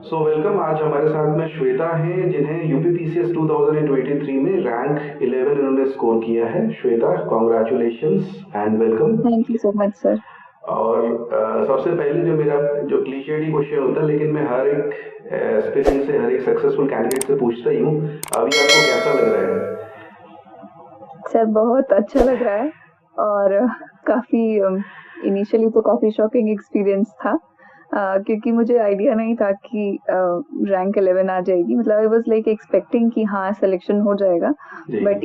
So welcome. आज हमारे साथ में श्वेता हैं जिन्हें यूपीपीसीएस 2023 में रैंक 11 इन्होंने स्कोर किया है। Shweta, congratulations and welcome. Thank you so much sir. और सबसे पहले जो मेरा जो क्लीशेडी क्वेश्चन होता है, लेकिन मैं हर एक एस्पिरेंट से, हर एक सक्सेसफुल कैंडिडेट से पूछता ही हूँ, अभी आपको कैसा लग रहा है? सर बहुत अच्छा लग रहा है और काफ़ी इनिशियली तो काफ़ी शॉकिंग एक्सपीरियंस था, क्योंकि मुझे आइडिया नहीं था कि रैंक 11 आ जाएगी। मतलब आई वाज लाइक एक्सपेक्टिंग कि हाँ सिलेक्शन हो जाएगा, जी। बट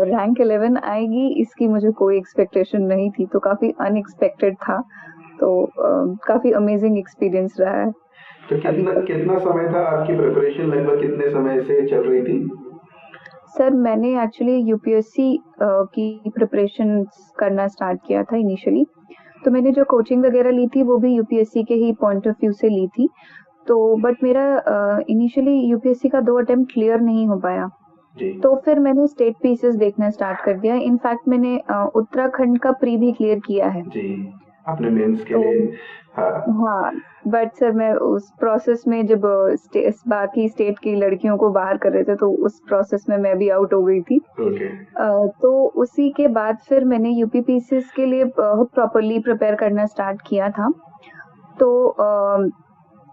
रैंक 11 आएगी इसकी मुझे कोई एक्सपेक्टेशन नहीं थी, तो काफ़ी अनएक्सपेक्टेड था। तो काफ़ी अमेजिंग एक्सपीरियंस रहा है तो अभी कितना तक। कितना समय था आपकी प्रिपरेशन, लगभग कितने समय से चल रही थी? सर मैंने एक्चुअली यूपीएससी की प्रिपरेशन करना स्टार्ट किया था इनिशियली। तो मैंने जो कोचिंग वगैरह ली थी वो भी यूपीएससी के ही पॉइंट ऑफ व्यू से ली थी। तो बट मेरा इनिशियली यूपीएससी का 2 अटेम्प्ट क्लियर नहीं हो पाया। जी। तो फिर मैंने स्टेट पीसेस देखना स्टार्ट कर दिया। इनफैक्ट मैंने उत्तराखंड का प्री भी क्लियर किया है। जी, आपने मेंस के तो लिए। हाँ। हाँ, बट सर मैं उस प्रोसेस में जब बाकी स्टेट की लड़कियों को बाहर कर रहे थे तो उस प्रोसेस में मैं भी आउट हो गई थी। ओके। तो उसी के बाद फिर मैंने यूपीपीसीएस के लिए प्रॉपरली प्रिपेयर करना स्टार्ट किया था। तो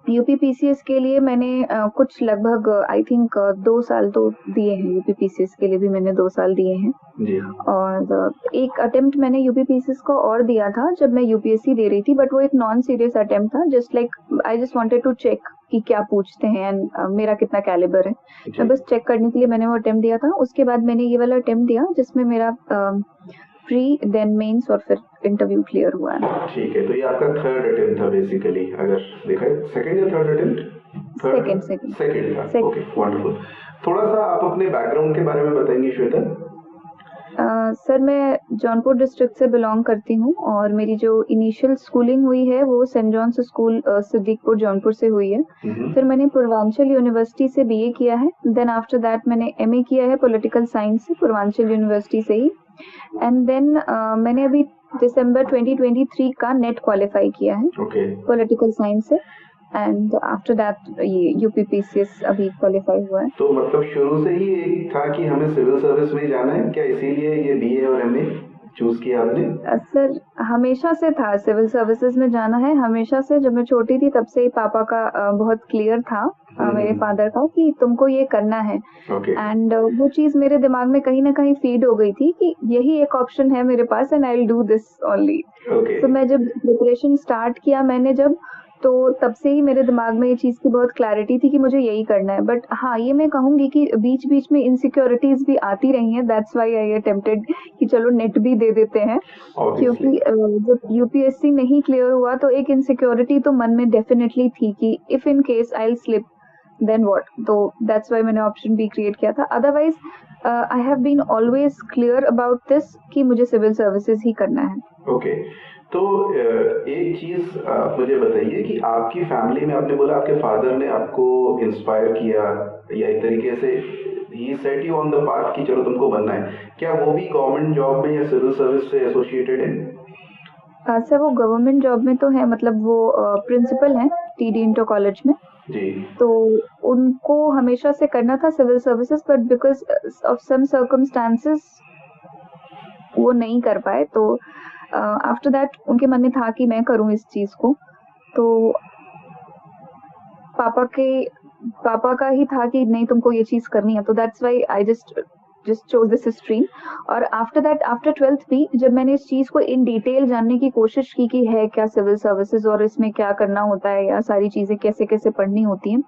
यूपीपीसीएस के लिए मैंने कुछ लगभग आई थिंक 2 साल तो दिए हैं। यूपीपीसीएस के लिए भी मैंने 2 साल दिए हैं। जी। और एक अटेम्प्ट मैंने यूपीपीसीएस को और दिया था जब मैं यूपीएससी दे रही थी, बट वो एक नॉन सीरियस अटेम्प्ट था। Just like I just wanted to check कि क्या पूछते हैं एंड मेरा कितना कैलिबर है। जी। मैं बस चेक करने के लिए मैंने वो अटेम्प्ट दिया था। उसके बाद मैंने ये वाला अटेम्प्ट दिया जिसमें मेरा प्री देन मेंस और फिर इंटरव्यू क्लियर हुआ है। ठीक है, तो ये आपका थर्ड अटेम्प्ट था बेसिकली, अगर देखा है। सेकंड या third attempt? Third. Second second second था। Okay, second. वंडरफुल। थोड़ा सा आप अपने बैकग्राउंड के बारे में बताएंगे श्वेता? सर मैं जौनपुर डिस्ट्रिक्ट से बिलोंग करती हूँ और मेरी जो इनिशियल स्कूलिंग हुई है वो Saint John's school Siddiqpur Jaunpur से हुई है। फिर मैंने पूर्वांचल यूनिवर्सिटी से बीए किया है। देन आफ्टर दैट मैंने एमए किया है पॉलिटिकल साइंस से पूर्वांचल यूनिवर्सिटी से ही। एंड देन मैंने अभी दिसंबर 2023 का नेट क्वालिफाई किया है ओके। पॉलिटिकल साइंस से। एंड आफ्टर दैट ये यूपीपीसीएस अभी क्वालिफाई हुआ है। तो मतलब शुरू से ही एक था कि हमें सिविल सर्विस में जाना है क्या, इसीलिए ये बीए और एमए चूज किया आपने? सर हमेशा से था सिविल सर्विसेज में जाना है। हमेशा से जब मैं छोटी थी तब से ही पापा का बहुत क्लियर था, मेरे फादर का, कि तुमको ये करना है। ओके। एंड वो चीज मेरे दिमाग में कहीं ना कहीं फीड हो गई थी कि यही एक ऑप्शन है मेरे पास and I will do this only. Okay. तो मैं जब प्रिपरेशन स्टार्ट किया मैंने जब, तो तब से ही मेरे दिमाग में ये चीज की बहुत क्लैरिटी थी कि मुझे यही करना है। बट हाँ ये मैं कहूंगी कि बीच बीच में इनसिक्योरिटीज भी आती रही हैं। दैट्स व्हाई आई अटेम्प्टेड कि चलो नेट भी दे देते हैं। ऑब्वियसली। क्योंकि जब यूपीएससी नहीं क्लियर हुआ तो एक इनसिक्योरिटी तो मन में डेफिनेटली थी कि if in case I will slip then what. तो दैट्स व्हाई मैंने ऑप्शन बी क्रिएट किया था। Otherwise I have been always clear about this कि मुझे सिविल सर्विसेज ही करना है। ओके। तो एक चीज मुझे बताइए कि आपकी फैमिली में, आपने बोला आपके फादर ने आपको इंस्पायर किया, या एक तरीके से ही set you on the path कि चलो तुमको बनना है, क्या वो भी गवर्नमेंट जॉब में या सिविल सर्विस से एसोसिएटेड है? सर वो गवर्नमेंट जॉब में तो है, मतलब वो प्रिंसिपल हैं टीडी इंटर कॉलेज में। जी। तो उनको हमेशा से करना था civil services, but because of some circumstances वो नहीं कर पाए। तो आफ्टर दैट उनके मन में था कि मैं करूं इस चीज को। तो पापा के पापा का ही था कि नहीं तुमको ये चीज करनी है। तो that's why I just chose this stream. और आफ्टर दैट आफ्टर 12th भी जब मैंने इस चीज को इन डिटेल जानने की कोशिश की कि है क्या सिविल सर्विसेज और इसमें क्या करना होता है या सारी चीजें कैसे कैसे पढ़नी होती हैं,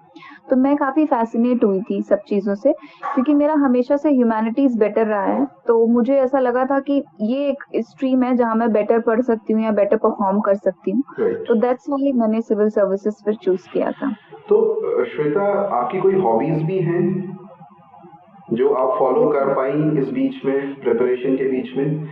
तो मैं काफी फैसिनेट हुई थी सब चीजों से, क्योंकि मेरा हमेशा से ह्यूमैनिटीज बेटर रहा है। तो मुझे ऐसा लगा था कि ये एक स्ट्रीम है जहाँ मैं बेटर पढ़ सकती हूँ या बेटर परफॉर्म कर सकती हूँ। राइट। तो दैट्स व्हाई मैंने सिविल सर्विसेज फिर चूज किया था। तो श्वेता, आपकी कोई हॉबीज भी हैं जो आप फॉलो Yes, कर पाई इस बीच में, प्रिपरेशन के बीच में?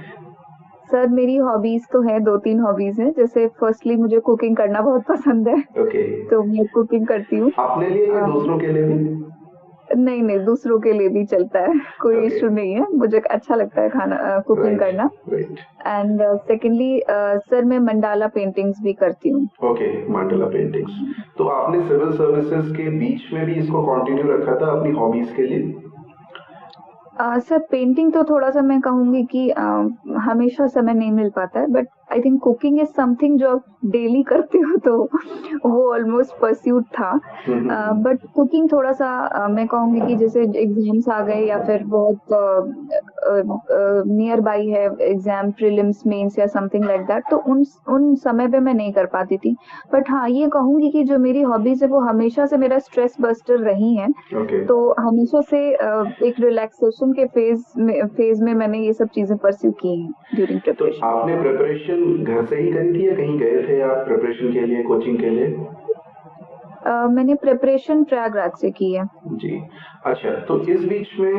सर मेरी हॉबीज तो है, 2-3 हॉबीज हैं। जैसे फर्स्टली मुझे कुकिंग करना बहुत पसंद है, ओके। तो मैं कुकिंग करती हूँ। अपने लिए या दूसरों के लिए भी? नहीं नहीं, दूसरों के लिए भी चलता है, कोई ओके, इशू नहीं है, मुझे अच्छा लगता है खाना कुकिंग राइट, करना। राइट, एंड सेकेंडली सर मैं मंडाला पेंटिंग्स भी करती हूँ। Okay, mandala paintings. तो आपने सिविल सर्विसेज के बीच में भी इसको कंटिन्यू रखा था अपनी हॉबीज के लिए? सर पेंटिंग तो थोड़ा सा मैं कहूँगी कि हमेशा समय नहीं मिल पाता है, but I think cooking is something जो आप डेली करते हो, तो वो ऑलमोस्ट परस्यूट था। बट कुकिंग थोड़ा सा मैं कहूँगी कि जैसे एग्जाम्स आ गए या फिर बहुत नियर बाई है एग्जाम, प्रीलिम्स, मेंस या समथिंग लाइक दैट, तो उन समय पे मैं नहीं कर पाती थी। बट हाँ, ये कहूँगी कि जो मेरी हॉबीज है वो हमेशा से मेरा स्ट्रेस बस्टर रही हैं। ओके, तो हमेशा से एक रिलैक्सेशन के फेज में मैंने ये सब चीजें परस्यू की हैं ड्यूरिंग तो प्रिपरेशन। आपने प्रिपरेशन घर से ही करी थी या कहीं गए थे आप प्रिपरेशन के लिए, कोचिंग के लिए? मैंने प्रिपरेशन प्रयागराज से की है। जी। अच्छा, तो इस बीच में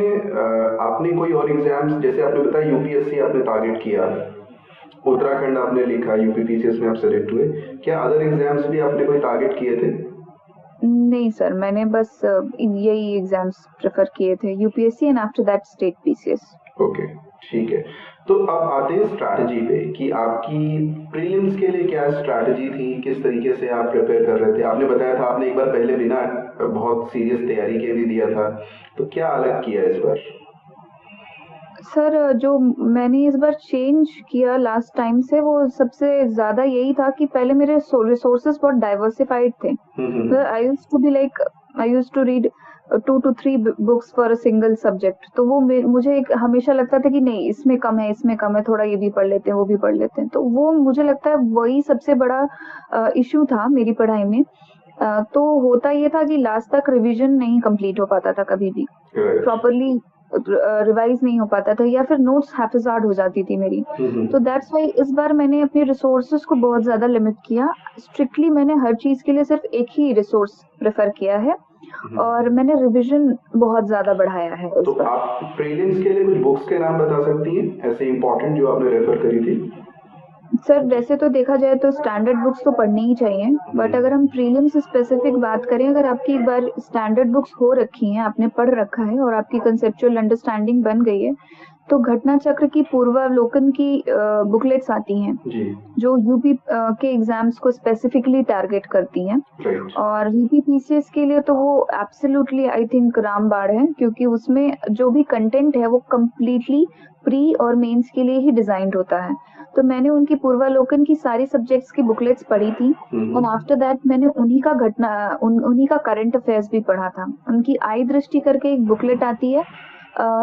आपने कोई और एग्जाम्स, जैसे आपने बताया यूपीएससी आपने टारगेट किया, उत्तराखंड आपने लिखा, यूपीपीसीएस में आप सेलेक्ट हुए, क्या अदर एग्जाम्स भी आपने कोई टारगेट किए थे? नहीं सर, मैंने बस यही एग्जाम्स प्रेफर किए थे, UPSC and after that state PCS. Okay, ठीक है। तो अब आते हैं स्ट्रैटेजी पे कि आपकी प्रीलिम्स के लिए क्या स्ट्रैटेजी थी, किस तरीके से आप प्रिपेयर कर रहे थे? आपने बताया था आपने एक बार पहले बिना बहुत सीरियस तैयारी के भी दिया था, तो क्या अलग किया इस बार? सर जो मैंने इस बार चेंज किया लास्ट टाइम से, वो सबसे ज्यादा यही था कि पहले मेरे रिसोर्सेज बहुत डाइवर्सिफाइड थे। I used to read 2 to 3 books for a single subject, तो वो मुझे हमेशा लगता था कि नहीं, इसमें कम है, इसमें कम है, थोड़ा ये भी पढ़ लेते हैं, वो भी पढ़ लेते हैं, तो वो मुझे लगता है वही सबसे बड़ा इशू था मेरी पढ़ाई में। तो होता ये था कि लास्ट तक रिवीजन नहीं कंप्लीट हो पाता था कभी भी, Right. प्रॉपरली रिवाइज नहीं हो पाता था, या फिर नोट्स हाफिजार्ड हो जाती थी मेरी। तो दैट्स वाई इस बार मैंने अपने रिसोर्सेज को बहुत ज्यादा लिमिट किया। स्ट्रिक्टली मैंने हर चीज के लिए सिर्फ एक ही रिसोर्स प्रेफर किया है, और मैंने रिवीजन बहुत ज्यादा बढ़ाया है इस तो बार। आप प्रीलिम्स के लिए कुछ बुक्स के नाम बता सकती हैं ऐसे इंपॉर्टेंट जो आपने रेफर करी थी? सर वैसे तो देखा जाए तो स्टैंडर्ड बुक्स तो पढ़नी ही चाहिए, बट अगर हम प्रीलिम्स स्पेसिफिक बात करें, अगर आपकी एक बार स्टैंडर्ड बुक्स हो रखी हैं, आपने पढ़ रखा है और आपकी कंसेप्चुअल अंडरस्टैंडिंग बन गई है, तो घटना चक्र की पूर्वावलोकन की बुकलेट्स आती हैं जी, जो यूपी के एग्जाम्स को स्पेसिफिकली टारगेट करती हैं। राइट, और यूपी पीसीएस के लिए तो वो एब्सोल्युटली आई थिंक रामबाण है, क्योंकि उसमें जो भी कंटेंट है वो कम्प्लीटली प्री और मेंस के लिए ही डिजाइंड होता है। तो मैंने उनकी पूर्वावलोकन की सारी सब्जेक्ट्स की बुकलेट्स पढ़ी थी, एंड आफ्टर दैट मैंने उन्हीं का करंट अफेयर्स भी पढ़ा था। उनकी आई दृष्टि करके एक बुकलेट आती है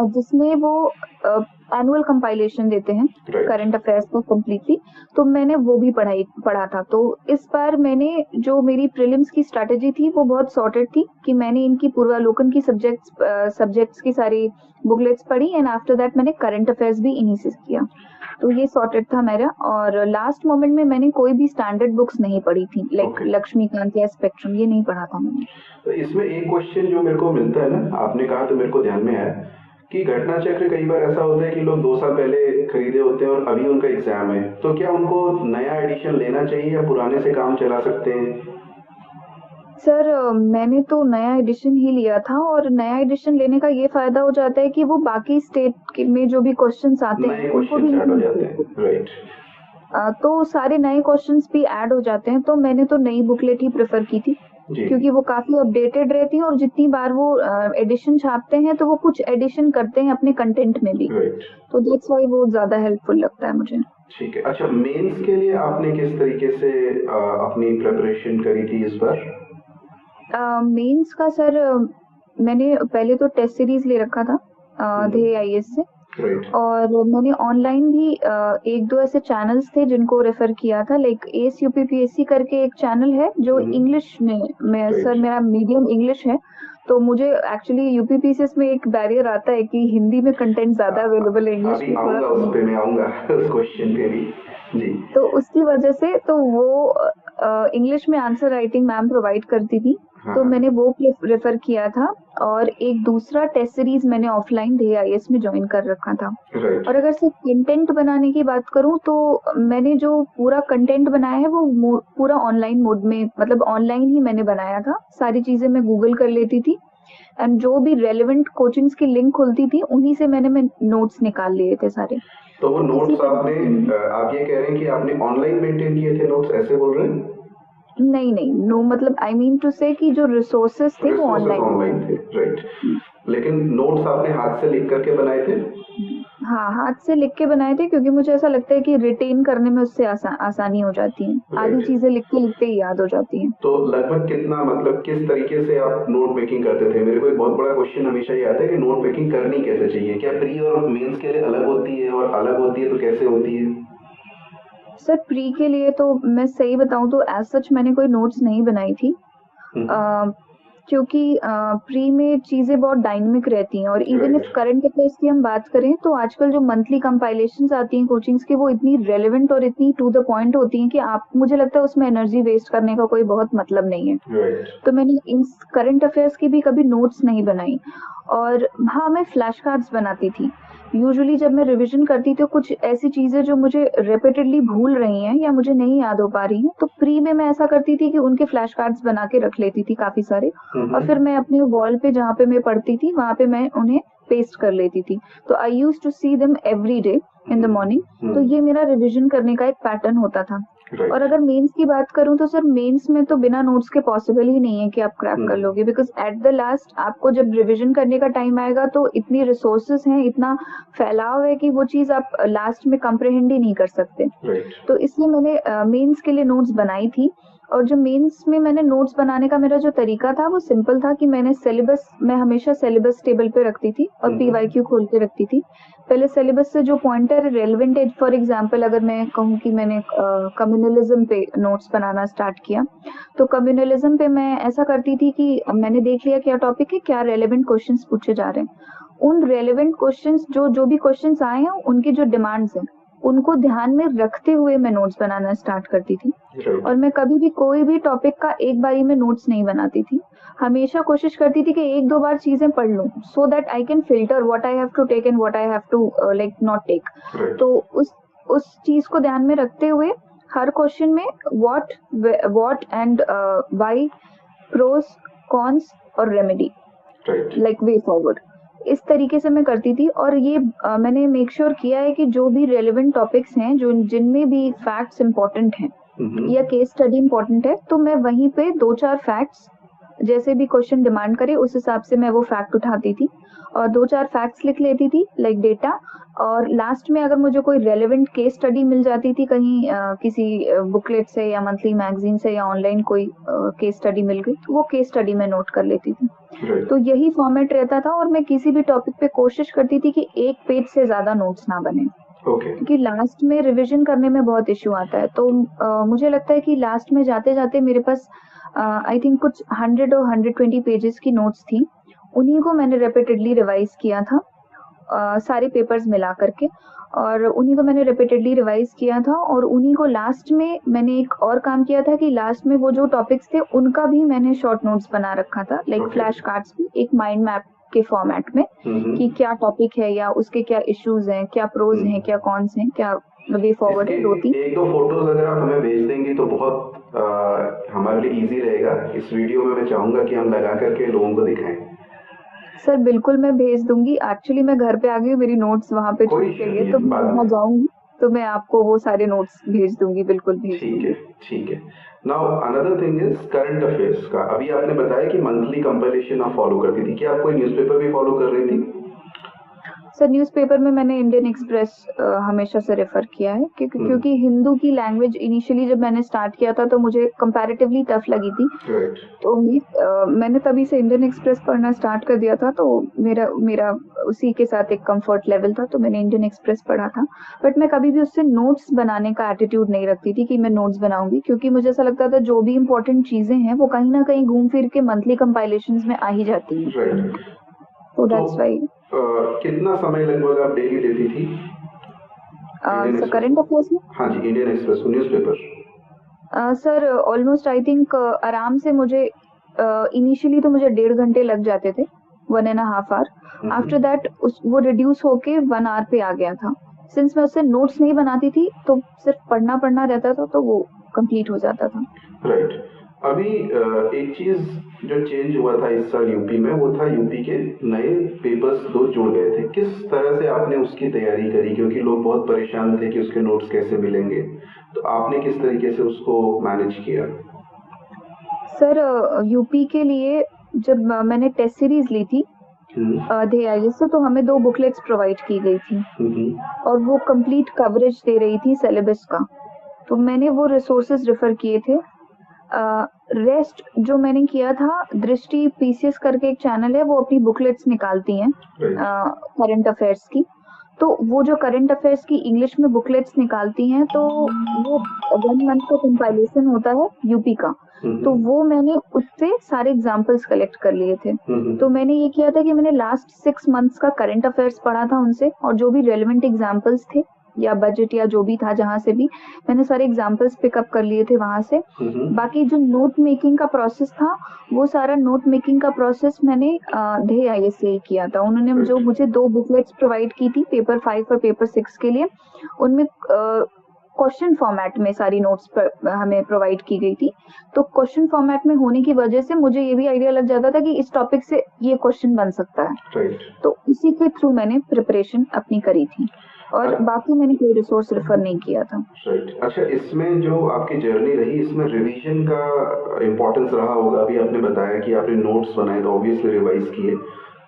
जिसमें वो एनुअल कंपाइलेशन देते हैं राइट, करंट अफेयर्स को कम्प्लीटली, तो मैंने वो भी पढ़ा था। तो इस बार मैंने जो मेरी प्रीलिम्स की स्ट्रैटेजी थी वो बहुत सॉर्टेड थी कि मैंने इनकी पूर्वावलोकन की सब्जेक्ट्स की सारी बुकलेट्स पढ़ी, एंड आफ्टर दैट मैंने करंट अफेयर्स भी इन्हीं से किया। तो ये सॉर्टेड था मेरा, और लास्ट मोमेंट में मैंने कोई भी स्टैंडर्ड बुक्स नहीं पढ़ी थी, लाइक ओके। लक्ष्मीकांत या स्पेक्ट्रम, ये नहीं पढ़ा था मैंने। तो इसमें एक क्वेश्चन जो मेरे को मिलता है ना, आपने कहा तो मेरे को ध्यान में आया कि घटना चक्र कई बार ऐसा होता है कि लोग 2 साल पहले खरीदे होते हैं और अभी उनका एग्जाम है, तो क्या उनको नया एडिशन लेना चाहिए या पुराने से काम चला सकते हैं? सर मैंने तो नया एडिशन ही लिया था, और नया एडिशन लेने का ये फायदा हो जाता है कि वो बाकी स्टेट में जो भी क्वेश्चंस आते नए हैं उनको भी क्वेश्चन ऐड हो जाते हैं, राइट? तो सारे नए क्वेश्चंस भी ऐड हो जाते हैं। तो मैंने तो नई बुकलेट ही प्रेफर की थी, जी, क्योंकि वो काफी अपडेटेड रहती है, और जितनी बार वो एडिशन छापते हैं तो वो कुछ एडिशन करते हैं अपने कंटेंट में भी, राइट, तो दैट्स व्हाई वो ज्यादा हेल्पफुल लगता है मुझे। ठीक है। अच्छा, मेंस के लिए आपने किस तरीके से अपनी प्रिपरेशन करी थी इस बार? मेंस का सर मैंने पहले तो टेस्ट सीरीज ले रखा था ध्येय आईएएस से, राइट, और मैंने ऑनलाइन भी एक दो ऐसे चैनल्स थे जिनको रेफर किया था, लाइक एस यूपीपीएससी करके एक चैनल है जो इंग्लिश में, मैं सर मेरा मीडियम इंग्लिश है, तो मुझे एक्चुअली यूपीपीसीएस में एक बैरियर आता है कि हिंदी में कंटेंट ज्यादा अवेलेबल है, इंग्लिश अभी में आऊंगा थोड़ा। उस पे, मैं आऊंगा उस क्वेश्चन पे भी। जी, तो उसकी वजह से तो वो इंग्लिश में आंसर राइटिंग मैम प्रोवाइड करती थी, तो मैंने वो रेफर किया था, और एक दूसरा टेस्ट सीरीज मैंने ऑफलाइन ध्येय आईएएस में ज्वाइन कर रखा था। राइट, और अगर सिर्फ कंटेंट बनाने की बात करूं, तो मैंने जो पूरा कंटेंट बनाया है वो पूरा ऑनलाइन मोड में, मतलब ऑनलाइन ही मैंने बनाया था, सारी चीजें मैं गूगल कर लेती थी, एंड जो भी रेलेवेंट कोचिंग्स की लिंक खुलती थी उन्हीं से मैं नोट्स निकाल लिए थे सारे। तो वो इसी नोट्स तरीके आपने से आप ये कह रहे हैं कि आपने ऑनलाइन मेंटेन किए थे नोट्स, ऐसे बोल रहे हैं? नहीं, नो, मतलब आई मीन टू से कि जो रिसोर्सेस थे वो रिसोर्सेस ऑनलाइन ऑनलाइन थे, राइट। लेकिन नोट्स आपने हाथ से लिख करके बनाए थे? हाँ, हाथ से लिख के बनाए थे क्योंकि मुझे ऐसा लगता है कि रिटेन करने में उससे आसानी हो जाती है। आधी राइट। चीजें लिखते लिखते ही याद हो जाती हैं। तो लगभग कितना, मतलब किस तरीके से आप नोट मेकिंग करते थे? मेरे को एक बहुत बड़ा क्वेश्चन हमेशा ये आता है कि नोट मेकिंग करनी कैसे चाहिए? क्या प्री और मेंस के लिए अलग होती है, और अलग होती है तो कैसे होती है? सर प्री के लिए तो मैं सही बताऊं तो एज सच मैंने कोई नोट्स नहीं बनाई थी। हम्म, क्योंकि प्री में चीजें बहुत डायनेमिक रहती हैं और even if right. Current affairs की हम बात करें तो आजकल जो मंथली कंपाइलेशंस आती हैं कोचिंग्स की वो इतनी रेलेवेंट और इतनी टू द पॉइंट होती हैं कि आप, मुझे लगता है उसमें एनर्जी वेस्ट करने का कोई बहुत मतलब नहीं है। राइट। तो मैंने इन करंट अफेयर्स की भी कभी नोट्स नहीं बनाई। और हाँ, मैं फ्लैश कार्ड्स बनाती थी। यूजुअली जब मैं रिवीजन करती थी कुछ ऐसी चीजें जो मुझे रिपीटेडली भूल रही हैं या मुझे नहीं याद हो पा रही हैं, तो प्री में मैं ऐसा करती थी कि उनके फ्लैश कार्ड्स बना के रख लेती थी काफी सारे, और फिर मैं अपने वॉल पे जहाँ पे मैं पढ़ती थी वहां पे मैं उन्हें पेस्ट कर लेती थी। तो I used to see them every day in the morning. तो ये मेरा रिवीजन करने का एक पैटर्न होता था। राइट। और अगर मेंस की बात करूं तो सर मेंस में तो बिना नोट्स के पॉसिबल ही नहीं है कि आप क्रैक कर लोगे, बिकॉज एट द लास्ट आपको जब रिवीजन करने का टाइम आएगा तो इतनी रिसोर्सेस हैं, इतना फैलाव है कि वो चीज आप लास्ट में कंप्रहेंड ही नहीं कर सकते। राइट। तो इसलिए मैंने मेंस के लिए नोट्स बनाई थी। और जो मेंस में मैंने नोट्स बनाने का मेरा जो तरीका था वो सिंपल था कि मैं हमेशा सिलेबस टेबल पे रखती थी और पीवाईक्यू खोल के रखती थी। पहले सिलेबस से जो पॉइंटर रेलेवेंट है, फॉर एग्जांपल अगर मैं कहूँ कि मैंने कम्युनलिज्म पे नोट्स बनाना स्टार्ट किया, तो कम्युनलिज्म पे मैं ऐसा करती थी कि मैंने देख लिया क्या टॉपिक है, क्या रेलेवेंट क्वेश्चंस पूछे जा रहे हैं, उन रेलेवेंट क्वेश्चंस जो भी क्वेश्चंस आए हैं उनकी जो डिमांड्स हैं उनको ध्यान में रखते हुए मैं नोट्स बनाना स्टार्ट करती थी। और मैं कभी भी कोई भी टॉपिक का एक बारी में नोट्स नहीं बनाती थी। हमेशा कोशिश करती थी कि एक दो बार चीजें पढ़ लूं so that I can filter what I have to take and what I have to like not take. तो उस चीज को ध्यान में रखते हुए हर क्वेश्चन में what and why, pros, cons और रेमेडी, लाइक वे फॉरवर्ड, इस तरीके से मैं करती थी। और ये मैंने मेक श्योर किया है कि जो भी रेलेवेंट टॉपिक्स हैं जो जिनमें भी फैक्ट्स इंपॉर्टेंट हैं या केस स्टडी इंपॉर्टेंट है, तो मैं वहीं पे दो चार फैक्ट्स, जैसे भी क्वेश्चन डिमांड करे उस हिसाब से मैं वो फैक्ट उठाती थी और दो चार फैक्ट्स लिख लेती थी लाइक डेटा। और लास्ट में अगर मुझे कोई रेलेवेंट केस स्टडी मिल जाती थी कहीं किसी बुकलेट से या मंथली मैगजीन से या ऑनलाइन कोई केस स्टडी मिल गई तो वो केस स्टडी में नोट कर लेती थी। तो यही फॉर्मेट रहता था और मैं किसी भी टॉपिक पे कोशिश करती थी कि एक पेज से ज्यादा नोट्स ना बने, क्योंकि लास्ट में रिवीजन करने में बहुत इश्यू आता है। तो मुझे लगता है कि लास्ट में जाते जाते मेरे पास आई थिंक कुछ 100 और 120 पेजेस की नोट्स थी। उन्हीं को मैंने रिपीटेडली रिवाइज किया था सारे पेपर्स मिला करके, और उन्हीं को मैंने रिपीटेडली रिवाइज किया था। और उन्हीं को लास्ट में मैंने एक और काम किया था कि लास्ट में वो जो टॉपिक्स थे उनका भी मैंने शॉर्ट नोट्स बना रखा था, लाइक फ्लैश कार्ड्स भी एक माइंड मैप के फॉर्मेट में कि क्या टॉपिक है या उसके क्या इश्यूज हैं, क्या प्रोज हैं, क्या कॉन्स हैं, क्या वे फॉरवर्ड है, 2-3 एक दो फोटोज अगर आप हमें भेज देंगी तो बहुत हमारे लिए इजी रहेगा। इस वीडियो में मैं चाहूंगा कि हम लगा करके लोगों को दिखाएं। सर बिल्कुल मैं भेज दूंगी। एक्चुअली मैं घर पे आ गई हूँ, मेरी नोट्स वहाँ पे छूट गई है, तो मैं वहाँ जाऊंगी तो मैं आपको वो सारे नोट्स भेज दूंगी, बिल्कुल भेज दूंगी। ठीक है। Now another thing is current affairs का। अभी आपने बताया कि मंथली कंपाइलेशन आप फॉलो करती थी, क्या आप कोई न्यूज़पेपर भी फॉलो कर रही थी? सर न्यूज़पेपर में मैंने इंडियन एक्सप्रेस हमेशा से रेफर किया है, क्योंकि हिंदू की लैंग्वेज इनिशियली जब मैंने स्टार्ट किया था तो मुझे कंपैरेटिवली टफ लगी थी। तो मैंने तभी से इंडियन एक्सप्रेस पढ़ना स्टार्ट कर दिया था, तो मेरा उसी के साथ एक कंफर्ट लेवल था, तो मैंने इंडियन एक्सप्रेस पढ़ा था। बट मैं कभी भी उससे नोट्स बनाने का एटीट्यूड नहीं रखती थी कि मैं नोट्स बनाऊंगी, क्योंकि मुझे ऐसा लगता था जो भी इंपॉर्टेंट चीजें हैं वो कहीं ना कहीं घूम फिर के मंथली कंपाइलेशंस में आ ही जाती हैं। तो दैट्स व्हाई। कितना समय लगभग आप डेली देती थी करंट अफेयर्स में? हाँ जी, Indian Express newspaper. Sir almost I think आराम से मुझे इनिशियली तो मुझे 1.5 घंटे लग जाते थे, 1.5 आवर। आफ्टर दैट वो रिड्यूस होके 1 आवर पे आ गया था। सिंस मैं उससे नोट्स नहीं बनाती थी तो सिर्फ पढ़ना रहता था, तो वो कंप्लीट हो जाता था। राइट। अभी एक चीज जो चेंज हुआ था इस साल यूपी में, वो था यूपी के नए पेपर्स दो जुड़ गए थे। किस तरह से आपने उसकी तैयारी करी, क्योंकि लोग बहुत परेशान थे कि उसके नोट्स कैसे मिलेंगे, तो आपने किस तरीके से उसको मैनेज किया? सर यूपी के लिए जब मैंने टेस्ट सीरीज ली थी ध्येय से, तो हमें 2 बुकलेट्स प्रोवाइड की गई थी और वो कंप्लीट कवरेज दे रही थी सिलेबस का, तो मैंने वो रिसोर्सेज रेफर किए थे। रेस्ट जो मैंने किया था, दृष्टि पीसीएस करके एक चैनल है, वो अपनी बुकलेट्स निकालती हैं करंट अफेयर्स की, तो वो जो करंट अफेयर्स की इंग्लिश में बुकलेट्स निकालती हैं, तो वो 1 मंथ का कंपाइलेशन होता है यूपी का, तो वो मैंने उससे सारे एग्जाम्पल्स कलेक्ट कर लिए थे। तो मैंने ये किया था कि मैंने लास्ट 6 मंथ्स का करंट अफेयर्स पढ़ा था उनसे, और जो भी रेलेवेंट एग्जाम्पल्स थे या बजट या जो भी था, जहां से भी मैंने सारे एग्जाम्पल्स पिकअप कर लिए थे वहां से। बाकी जो नोट मेकिंग का प्रोसेस था, वो सारा नोट मेकिंग का प्रोसेस मैंने ध्येय से ही किया था। उन्होंने जो मुझे 2 बुकलेट्स प्रोवाइड की थी, पेपर 5 और पेपर 6 के लिए, उनमें क्वेश्चन फॉर्मेट में सारी नोट्स हमें प्रोवाइड की गई थी। तो क्वेश्चन फॉर्मेट में होने की वजह से मुझे ये भी आइडिया लग जाता था कि इस टॉपिक से ये क्वेश्चन बन सकता है। तो इसी के थ्रू मैंने प्रिपरेशन अपनी करी थी, और बाकी मैंने कोई रिसोर्स रेफर नहीं किया था। अच्छा, इसमें जो आपकी जर्नी रही, इसमें रिवीजन का इम्पोर्टेंस रहा होगा। अभी आपने बताया कि आपने नोट्स बनाए तो ऑब्वियसली रिवाइज किए,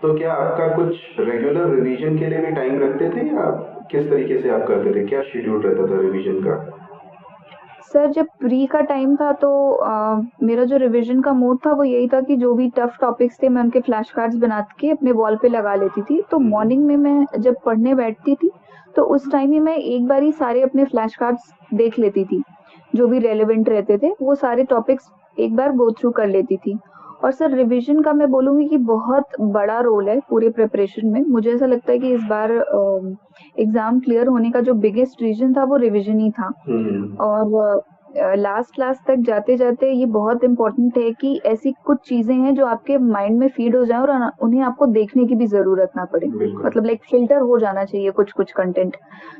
तो क्या आपका कुछ रेगुलर रिवीजन के लिए भी टाइम रखते थे, या किस तरीके से आप करते थे? क्या शेड्यूल रहता था रिवीजन का? सर जब प्री का टाइम था, तो मेरा जो रिवीजन का मोड था वो यही था कि जो भी टफ टॉपिक्स थे मैं उनके फ्लैश कार्ड्स बना के अपने वॉल पे लगा लेती थी। तो मॉर्निंग में मैं जब पढ़ने बैठती थी, तो उस टाइम ही मैं एक बार ही सारे अपने फ्लैश कार्ड्स देख लेती थी, जो भी रेलेवेंट रहते थे वो सारे टॉपिक्स एक बार गो थ्रू कर लेती थी। और सर रिवीजन का मैं बोलूँगी कि बहुत बड़ा रोल है पूरे प्रिपरेशन में। मुझे ऐसा लगता है कि इस बार एग्जाम क्लियर होने का जो बिगेस्ट रीजन था वो रिवीजन ही था। और लास्ट तक जाते-जाते ये बहुत इम्पोर्टेंट है कि ऐसी कुछ चीज़ें हैं जो आपके माइंड में फीड हो जाएँ और उन्हें आपको देखने की भी ज़रूरत ना पड़े। मतलब लाइक फ़िल्टर हो जाना चाहिए कुछ-कुछ कंटेंट।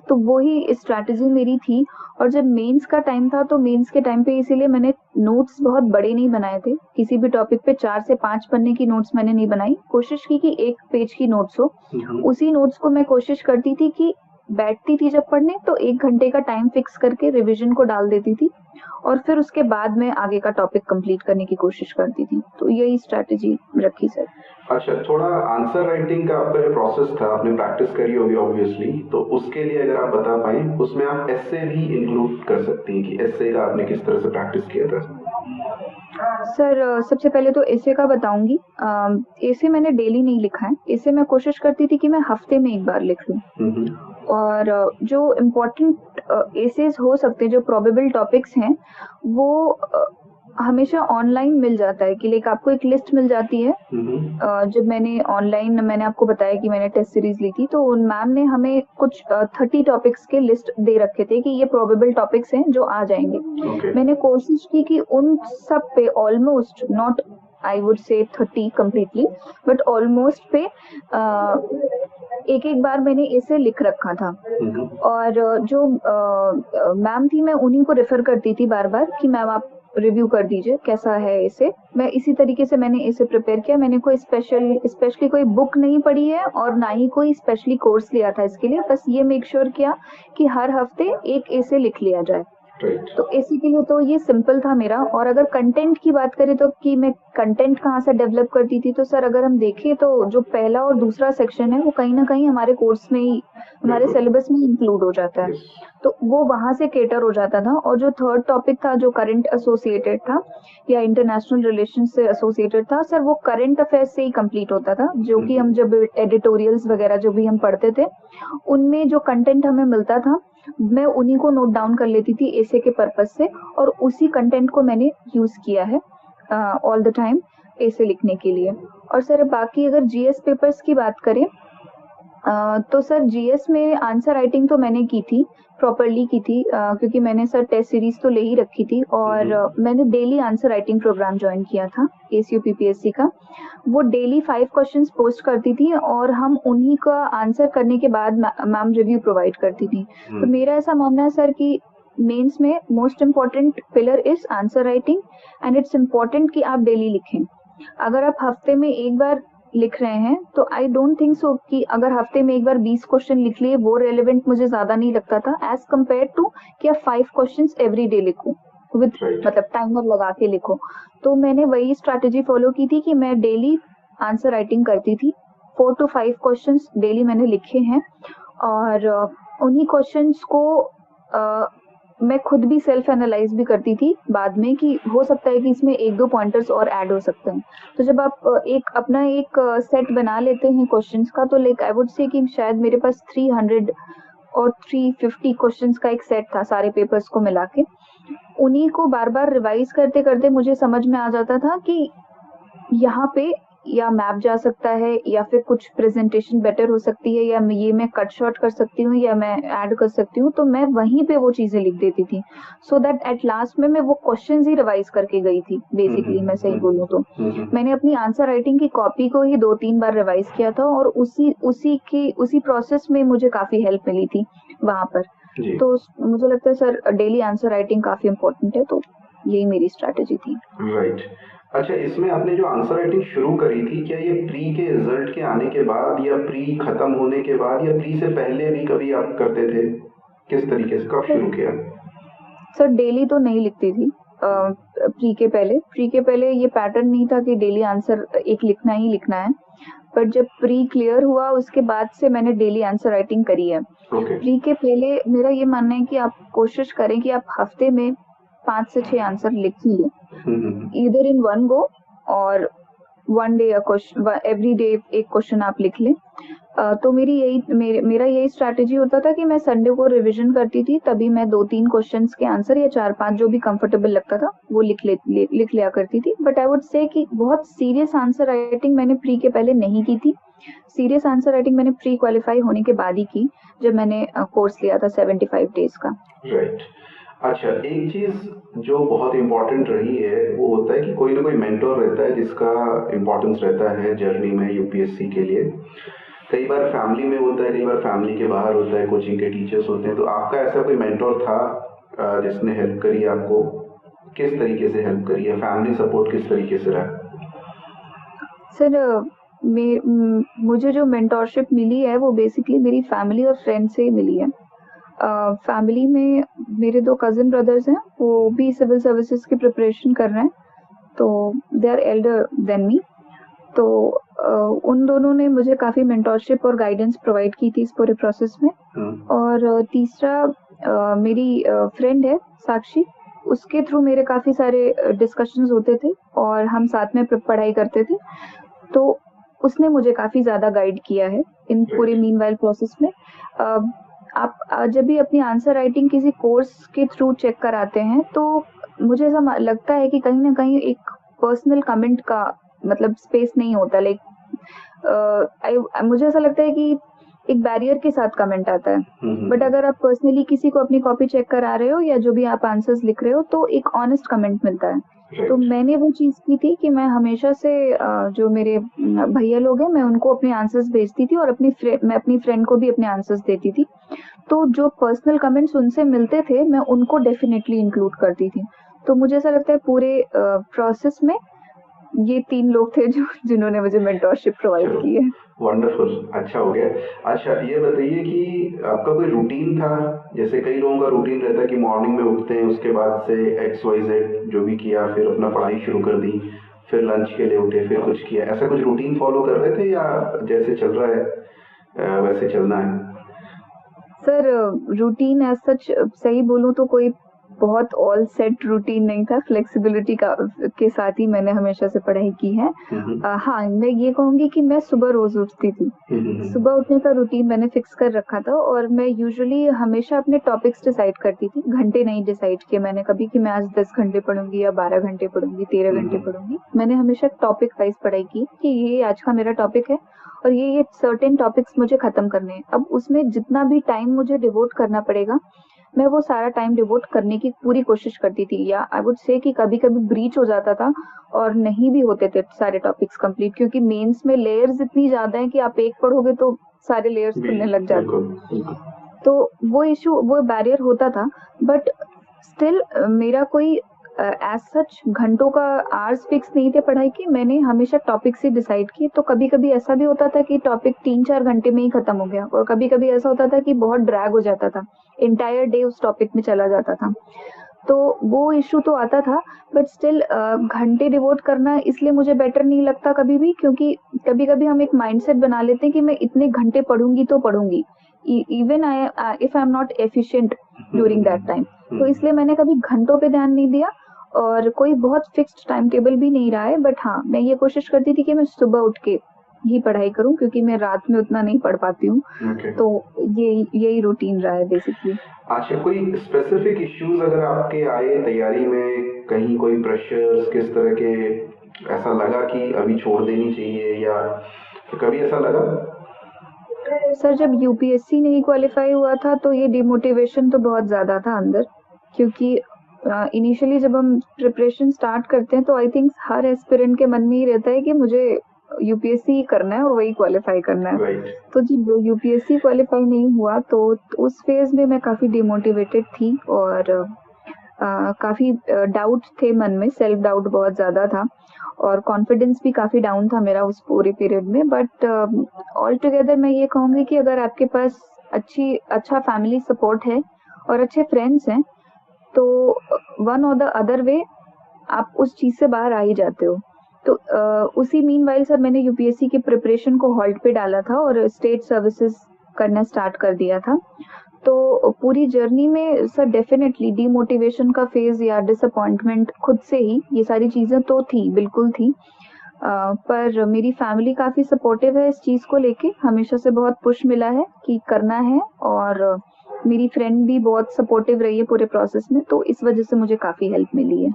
तो वो ही स्ट्रैटेजी मेरी थी। और जब मेंस का टाइम था, तो मेंस के टाइम पे इसीलिए मैंने नोट्स बहुत बड़े नहीं बनाए थे। किसी भी टॉपिक पे 4 से 5 पन्ने की नोट्स मैंने नहीं बनाई। कोशिश की कि 1 पेज की नोट्स हो। उसी नोट्स को मैं कोशिश करती थी कि बैठती थी जब पढ़ने, तो 1 घंटे का टाइम फिक्स करके रिवीजन को डाल देती थी, और फिर उसके बाद मैं आगे का टॉपिक कंप्लीट करने की कोशिश करती थी। तो यही स्ट्रैटेजी रखी सर। अच्छा, थोड़ा आंसर राइटिंग का आपका जो प्रोसेस था, आपने प्रैक्टिस करी होगी ऑब्वियसली, तो उसके लिए अगर आप बता पाएं, उसमें आप एस्से भी इंक्लूड कर सकती हैं कि एस्से का आपने किस तरह से प्रैक्टिस किया था? सर सबसे पहले तो एसे का बताऊंगी। एसे मैंने डेली नहीं लिखा है। एसे मैं कोशिश करती थी कि मैं हफ्ते में 1 बार लिख लूं। और जो इम्पोर्टेंट एसेस हो सकते हैं, जो प्रोबेबल टॉपिक्स हैं, वो हमेशा ऑनलाइन मिल जाता है कि लाइक आपको एक लिस्ट मिल जाती है। जब मैंने आपको बताया कि मैंने टेस्ट सीरीज ली थी, तो उन मैम ने हमें कुछ 30 टॉपिक्स के लिस्ट दे रखे थे कि ये प्रोबेबल टॉपिक्स हैं जो आ जाएंगे। मैंने कोशिश की कि उन सब पे almost, not I would say 30 completely, but almost पे एक बार मैंने इसे लिख रखा था। और जो मैम थी, मैं उन्हीं को रेफर करती थी बार बार कि मैम आप रिव्यू कर दीजिए कैसा है इसे। मैं इसी तरीके से मैंने इसे प्रिपेयर किया। मैंने कोई स्पेशली कोई बुक नहीं पढ़ी है, और ना ही कोई स्पेशली कोर्स लिया था इसके लिए। बस ये मेक श्योर किया कि हर हफ्ते एक ऐसे लिख लिया जाए। तो इसी के लिए तो ये सिंपल था मेरा। और अगर कंटेंट की बात करें, तो कि मैं कंटेंट कहाँ से डेवलप करती थी, तो सर अगर हम देखें तो जो पहला और दूसरा सेक्शन है वो कहीं ना कहीं हमारे कोर्स में ही, हमारे सिलेबस में इंक्लूड हो जाता है, तो वो वहां से केटर हो जाता था। और जो थर्ड टॉपिक था, जो करंट एसोसिएटेड था या इंटरनेशनल रिलेशन से एसोसिएटेड था, सर वो करंट अफेयर्स से ही कंप्लीट होता था। जो कि हम जब एडिटोरियल्स वगैरह जो भी हम पढ़ते थे, उनमें जो कंटेंट हमें मिलता था, मैं उन्हीं को नोट डाउन कर लेती थी एसे के पर्पस से, और उसी कंटेंट को मैंने यूज किया है ऑल द टाइम एसे लिखने के लिए। और सर बाकी अगर जीएस पेपर्स की बात करें, तो सर जीएस में आंसर राइटिंग तो मैंने की थी, प्रॉपरली की थी, क्योंकि मैंने सर टेस्ट सीरीज तो ले ही रखी थी। और मैंने daily answer writing program join किया था एसीयू पीपीएससी का। वो डेली 5 क्वेश्चंस पोस्ट करती थी, और हम उन्हीं का आंसर करने के बाद मैम रिव्यू प्रोवाइड करती थी। तो मेरा ऐसा मानना है सर कि मेंस में most important pillar is answer writing, and it's important कि आप डेली लिखें। अगर आप हफ्ते में एक बार लिख रहे हैं तो आई डोंट थिंक सो कि अगर हफ्ते में एक बार 20 क्वेश्चन लिख लिए वो रेलेवेंट मुझे ज्यादा नहीं लगता था एज कम्पेयर टू कि आप 5 क्वेश्चंस एवरी डे लिखो विद मतलब टाइमर लगा के लिखो। तो मैंने वही स्ट्रैटेजी फॉलो की थी कि मैं डेली आंसर राइटिंग करती थी। 4 to 5 क्वेश्चंस डेली मैंने लिखे हैं, और उन्हीं क्वेश्चंस को मैं खुद भी सेल्फ एनालाइज भी करती थी बाद में कि हो सकता है कि इसमें 1-2 पॉइंटर्स और ऐड हो सकते हैं। तो जब आप एक अपना एक सेट बना लेते हैं क्वेश्चंस का, तो लाइक आई वुड से कि शायद मेरे पास 300 और 350 क्वेश्चंस का एक सेट था सारे पेपर्स को मिला के। उन्हीं को बार बार रिवाइज करते करते मुझे समझ में आ जाता था कि यहाँ पे या मैप जा सकता है, या फिर कुछ प्रेजेंटेशन बेटर हो सकती है, या ये मैं कट शॉर्ट कर सकती हूँ, या मैं ऐड कर सकती हूँ। तो मैं वहीं पे वो चीजें लिख देती थी, सो दैट एट लास्ट में मैं वो क्वेश्चंस ही रिवाइज करके गई थी। बेसिकली मैं सही बोलूँ तो मैंने अपनी आंसर राइटिंग की कॉपी को ही 2-3 बार रिवाइज किया था, और उसी प्रोसेस में मुझे काफी हेल्प मिली थी वहां पर। तो मुझे लगता है सर डेली आंसर राइटिंग काफी इम्पोर्टेंट है, तो यही मेरी स्ट्रैटेजी थी। राइट। अच्छा, इसमें आपने जो आंसर राइटिंग शुरू करी थी, क्या ये प्री के रिजल्ट के आने के बाद, या प्री खत्म होने के बाद, या प्री से पहले भी कभी आप करते थे? किस तरीके से कब शुरू किया? सर डेली तो नहीं लिखती थी। प्री के पहले ये पैटर्न नहीं था कि डेली आंसर एक लिखना ही लिखना है, पर जब प्री क्लियर हुआ उसके बाद से मैंने डेली आंसर राइटिंग करी है। प्री के पहले मेरा ये मानना है कि आप कोशिश करें कि आप हफ्ते में 5 से 6 आंसर लिखिए, ईदर इन वन गो और वन डे एवरी डे एक क्वेश्चन आप लिख लें। तो मेरा यही स्ट्रैटेजी होता था कि मैं संडे को रिवीजन करती थी, तभी मैं 2-3 क्वेश्चंस के आंसर या 4-5 जो भी कंफर्टेबल लगता था वो लिख लिया करती थी। बट आई वुड से कि बहुत सीरियस आंसर राइटिंग मैंने प्री के पहले नहीं की थी। सीरियस आंसर राइटिंग मैंने प्री क्वालिफाई होने के बाद ही की, जब मैंने कोर्स लिया था 75 डेज का। राइट। अच्छा, एक चीज जो बहुत इम्पोर्टेंट रही है वो होता है कि कोई ना कोई मेंटोर रहता है जिसका इम्पोर्टेंस रहता है जर्नी में यूपीएससी के लिए। कई बार फैमिली में होता है, कई बार फैमिली के बाहर होता है, कोचिंग के टीचर्स होते हैं। तो आपका ऐसा कोई मेंटोर था जिसने हेल्प करी आपको? किस तरीके से हेल्प करी है? फैमिली सपोर्ट किस तरीके से रहा? सर मुझे जो मेंटोरशिप मिली है वो बेसिकली मेरी फैमिली और फ्रेंड से ही मिली है। फैमिली में मेरे 2 कजिन ब्रदर्स हैं, वो भी सिविल सर्विसेज की प्रिपरेशन कर रहे हैं, तो they are elder than me. तो उन दोनों ने मुझे काफ़ी मेंटोरशिप और गाइडेंस प्रोवाइड की थी इस पूरे प्रोसेस में। और तीसरा मेरी फ्रेंड है साक्षी, उसके थ्रू मेरे काफ़ी सारे डिस्कशंस होते थे और हम साथ में पढ़ाई करते थे, तो उसने मुझे काफ़ी ज़्यादा गाइड किया है इन पूरे मीनवाइल प्रोसेस में। आप जब भी अपनी आंसर राइटिंग किसी कोर्स के थ्रू चेक कराते हैं, तो मुझे ऐसा लगता है कि कहीं ना कहीं एक पर्सनल कमेंट का मतलब स्पेस नहीं होता। लाइक मुझे ऐसा लगता है कि एक बैरियर के साथ कमेंट आता है। बट अगर आप पर्सनली किसी को अपनी कॉपी चेक करा रहे हो या जो भी आप आंसर्स लिख रहे हो, तो एक ऑनेस्ट कमेंट मिलता है। तो मैंने वो चीज की थी कि मैं हमेशा से जो मेरे भैया लोग हैं, मैं उनको अपने आंसर्स भेजती थी, और मैं अपनी फ्रेंड को भी अपने आंसर्स देती थी। तो जो पर्सनल कमेंट्स उनसे मिलते थे मैं उनको डेफिनेटली इंक्लूड करती थी। तो मुझे ऐसा लगता है पूरे प्रोसेस में ये 3 लोग थे जिन्होंने मुझे मेंटोरशिप प्रोवाइड की है। वंडरफुल, अच्छा हो गया। अच्छा, ये बताइए कि आपका कोई रूटीन था? जैसे कई लोगों का रूटीन रहता है कि मॉर्निंग में उठते हैं, उसके बाद से XYZ जो भी किया, फिर अपना पढ़ाई शुरू कर दी, फिर लंच के लिए उठे, फिर कुछ किया। ऐसा कुछ रूटीन फॉलो कर रहे थे, या जैसे चल रहा है वैसे चलना है? सर रूटीन एज सच सही बोलूं तो कोई बहुत ऑल सेट रूटीन नहीं था। फ्लेक्सिबिलिटी के साथ ही मैंने हमेशा से पढ़ाई की है। हाँ, मैं ये कहूंगी कि मैं सुबह रोज उठती थी। सुबह उठने का रूटीन मैंने फिक्स कर रखा था, और मैं यूजुअली हमेशा अपने टॉपिक्स डिसाइड करती थी, घंटे नहीं डिसाइड किए मैंने कभी कि मैं आज 10 घंटे पढ़ूंगी या 12 घंटे पढ़ूंगी, 13 घंटे पढ़ूंगी। मैंने हमेशा टॉपिक वाइज पढ़ाई की कि ये आज का मेरा टॉपिक है और ये सर्टेन टॉपिक्स मुझे खत्म करने हैं। अब उसमें जितना भी टाइम मुझे डिवोट करना पड़ेगा, मैं वो सारा टाइम डिवोट करने की पूरी कोशिश करती थी। या आई वुड से कि कभी कभी ब्रीच हो जाता था और नहीं भी होते थे सारे टॉपिक्स कंप्लीट, क्योंकि मेंस में लेयर्स इतनी ज्यादा हैं कि आप एक पढ़ोगे तो सारे लेयर्स खुलने लग जाते हैं। तो वो इशू, वो बैरियर होता था, बट स्टिल मेरा कोई एज सच घंटों का आवर्स फिक्स नहीं थे पढ़ाई की। मैंने हमेशा टॉपिक से डिसाइड किए, तो कभी कभी ऐसा भी होता था कि टॉपिक 3-4 घंटे में ही खत्म हो गया, और कभी कभी ऐसा होता था कि बहुत ड्रैग हो जाता था, इंटायर डे उस टॉपिक में चला जाता था। तो वो इशू तो आता था, बट स्टिल घंटे डिवोट करना इसलिए मुझे बेटर नहीं लगता कभी भी, क्योंकि कभी कभी हम एक माइंडसेट बना लेते हैं कि मैं इतने घंटे पढ़ूंगी तो पढ़ूंगी, even I if I am not efficient during that time. तो इसलिए मैंने कभी घंटों पे ध्यान नहीं दिया, और कोई बहुत फिक्स्ड टाइम टेबल भी नहीं रहा है। बट हाँ, मैं ये कोशिश करती थी कि मैं सुबह उठ के ही पढ़ाई करूं, क्योंकि मैं रात में उतना नहीं पढ़ पाती हूँ। Okay. तो यही रूटीन रहा है बेसिकली। अच्छा, कोई स्पेसिफिक इश्यूज अगर आपके आए तैयारी में, कहीं कोई प्रेशर्स किस तरह के, ऐसा लगा कि अभी छोड़ देनी चाहिए, या कभी ऐसा लगा? सर, जब यूपीएससी नहीं क्वालिफाई हुआ था तो ये डिमोटिवेशन तो बहुत ज्यादा था अंदर, क्योंकि इनिशियली जब हम प्रिपरेशन स्टार्ट करते हैं तो आई थिंक हर एस्पिरेंट के मन में ही रहता है कि मुझे यूपीएससी करना है और वही क्वालिफाई करना है। राइट। तो जब यूपीएससी क्वालिफाई नहीं हुआ तो उस फेज में मैं काफी डिमोटिवेटेड थी, और काफी डाउट थे मन में, सेल्फ डाउट बहुत ज्यादा था, और कॉन्फिडेंस भी काफी डाउन था मेरा उस पूरे पीरियड में। बट ऑल टुगेदर मैं ये कहूंगी कि अगर आपके पास अच्छा फैमिली सपोर्ट है और अच्छे फ्रेंड्स हैं, तो वन और द अदर वे आप उस चीज से बाहर आ ही जाते हो। तो उसी मीनवाइल सर मैंने यूपीएससी की प्रिपरेशन को हॉल्ट पे डाला था और स्टेट सर्विसेज करना स्टार्ट कर दिया था। तो पूरी जर्नी में सर डेफिनेटली डीमोटिवेशन का फेज या डिसअपॉइंटमेंट खुद से ही, ये सारी चीजें तो थी, बिल्कुल थी। पर मेरी फैमिली काफी सपोर्टिव है इस चीज को लेके, हमेशा से बहुत पुश मिला है कि करना है, और मेरी फ्रेंड भी बहुत सपोर्टिव रही है पूरे प्रोसेस में, तो इस वजह से मुझे काफी हेल्प मिली है।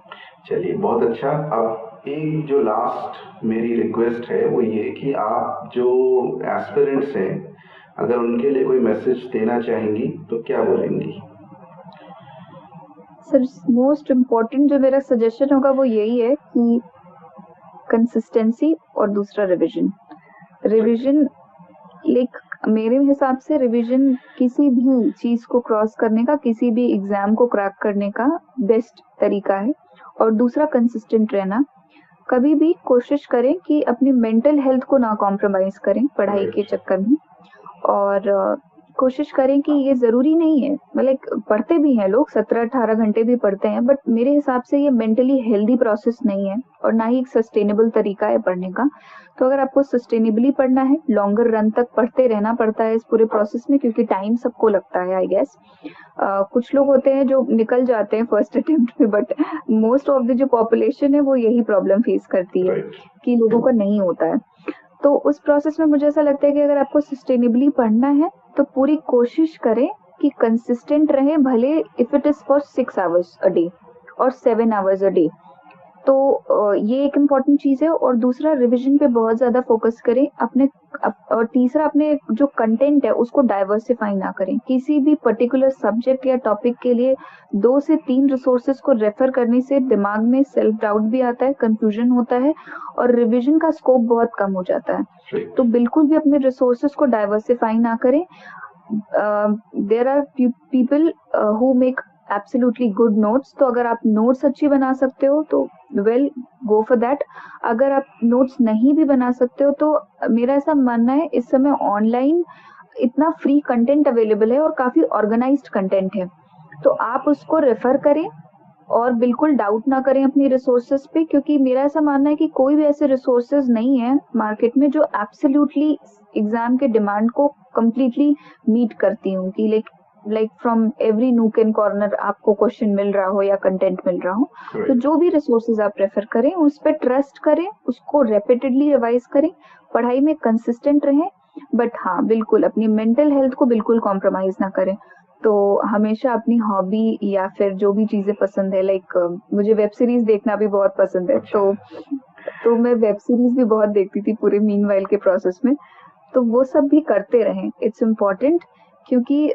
चलिए, बहुत अच्छा। अब एक जो लास्ट मेरी रिक्वेस्ट है वो ये कि आप जो एस्पिरेंट्स हैं, अगर उनके लिए कोई मैसेज देना चाहेंगी तो क्या बोलेंगी? सर, मोस्ट इम्पोर्टेंट जो मेरा सजेशन होगा वो यही है कि कंसिस्टेंसी और दूसरा रिवीजन लाइक मेरे हिसाब से रिवीजन किसी भी चीज को क्रॉस करने का, किसी भी एग्जाम को क्रैक करने का बेस्ट तरीका है। और दूसरा कंसिस्टेंट रहना, कभी भी कोशिश करें कि अपनी मेंटल हेल्थ को ना कॉम्प्रोमाइज करें पढ़ाई के चक्कर में, और कोशिश करें कि ये जरूरी नहीं है, मतलब पढ़ते भी हैं लोग 17-18 घंटे भी पढ़ते हैं, बट मेरे हिसाब से ये मेंटली हेल्दी प्रोसेस नहीं है और ना ही एक सस्टेनेबल तरीका है पढ़ने का। तो अगर आपको सस्टेनेबली पढ़ना है, लॉन्गर रन तक पढ़ते रहना पड़ता है इस पूरे प्रोसेस में, क्योंकि टाइम सबको लगता है आई गेस। कुछ लोग होते हैं जो निकल जाते हैं फर्स्ट अटेम्प्ट में, बट मोस्ट ऑफ द जो पॉपुलेशन है वो यही प्रॉब्लम फेस करती है कि लोगों का नहीं होता है। तो उस प्रोसेस में मुझे ऐसा लगता है कि अगर आपको सस्टेनेबली पढ़ना है तो पूरी कोशिश करें कि कंसिस्टेंट रहे, भले if it is for 6 hours a day और 7 आवर्स अ डे। तो ये एक इम्पॉर्टेंट चीज है। और दूसरा, रिवीजन पे बहुत ज्यादा फोकस करें अपने और तीसरा, अपने जो कंटेंट है उसको डाइवर्सिफाई ना करें। किसी भी पर्टिकुलर सब्जेक्ट या टॉपिक के लिए 2 से 3 रिसोर्सेज को रेफर करने से दिमाग में सेल्फ डाउट भी आता है, कंफ्यूजन होता है, और रिवीजन का स्कोप बहुत कम हो जाता है। तो बिल्कुल भी अपने रिसोर्सेज को डाइवर्सिफाई ना करें। There are people who make absolutely good notes, तो अगर आप नोट्स अच्छी बना सकते हो तो वेल, गो फॉर दैट। अगर आप नोट्स नहीं भी बना सकते हो तो मेरा ऐसा मानना है इस समय ऑनलाइन इतना फ्री कंटेंट अवेलेबल है और काफी ऑर्गेनाइज्ड कंटेंट है, तो आप उसको रेफर करें और बिल्कुल डाउट ना करें अपनी रिसोर्सेज पे, क्योंकि मेरा ऐसा मानना है कि कोई भी ऐसे रिसोर्सेज नहीं है मार्केट में जो एब्सोल्युटली एग्जाम के डिमांड को कंप्लीटली मीट करती हूँ, कि like from every nook and corner आपको क्वेश्चन मिल रहा हो या कंटेंट मिल रहा हो। तो जो भी रिसोर्सेज आप रेफर करें उस पर ट्रस्ट करें, उसको रेपिटेडली रिवाइज करें, पढ़ाई में कंसिस्टेंट रहें, बट हाँ बिल्कुल अपनी मेंटल हेल्थ को बिल्कुल कॉम्प्रोमाइज ना करें। तो हमेशा अपनी हॉबी या फिर जो भी चीजें पसंद है, लाइक मुझे वेब सीरीज देखना भी बहुत पसंद है। तो मैं वेब सीरीज भी बहुत देखती थी पूरे मीनवाइल के प्रोसेस में, तो वो सब भी करते रहें, इट्स इम्पोर्टेंट। क्योंकि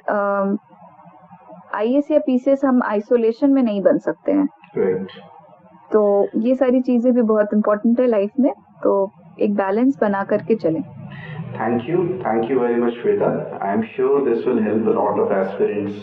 आईएएस या पीसीएस हम आइसोलेशन में नहीं बन सकते हैं। तो ये सारी चीजें भी बहुत इम्पोर्टेंट है लाइफ में, तो एक बैलेंस बना करके चलें। Thank you very much, Shweta. I am sure this will help a lot of aspirants